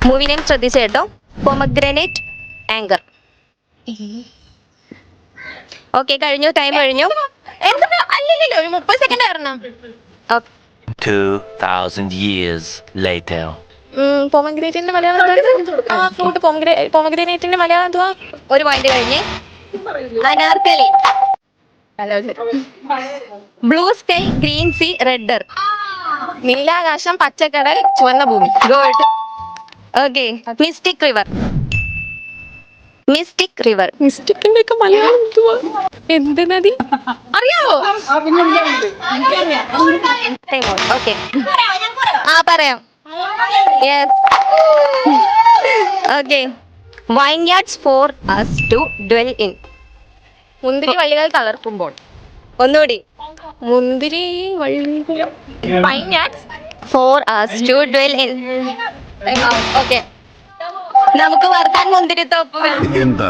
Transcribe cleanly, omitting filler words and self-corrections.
Movie name ശ്രദ്ധിച്ചു കേട്ടോ. Pomegranate anchor. Okay, കഴിഞ്ഞു, ടൈം കഴിഞ്ഞു. അല്ലല്ലോ 30 സെക്കൻഡ് ആയിരുന്നു. 2000 years later. പൊമഗ്രനേറ്റിന്റെ മലയാളം ഫ്രൂട്ട്. പൊമഗ്രനേറ്റിന്റെ മലയാളം എന്തുവാ? ഒരു പോയിന്റ് കഴിഞ്ഞ്. Anarkali. Blue sky, green sea, red earth. നീലാകാശം, പച്ചക്കടൽ, ചുവന്ന ഭൂമി. Good. Okay, mystic river. Mystic river. മിസ്റ്റേക്കിന്റെ ഒക്കെ മലയാളം എന്തുവാ? എന്ത് നദി അറിയാവോ? ഓക്കെ, പറയാം. Yes. Okay, vineyards for us to dwell in. മുന്തിരി വള്ളികൾ തളർക്കുമ്പോൾ. ഒന്നുകൂടി. മുന്തിരി വള്ളി for us to dwell in. Okay, നമുക്ക് വർത്താൻ മുന്തിരി തോപ്പ്. എന്താ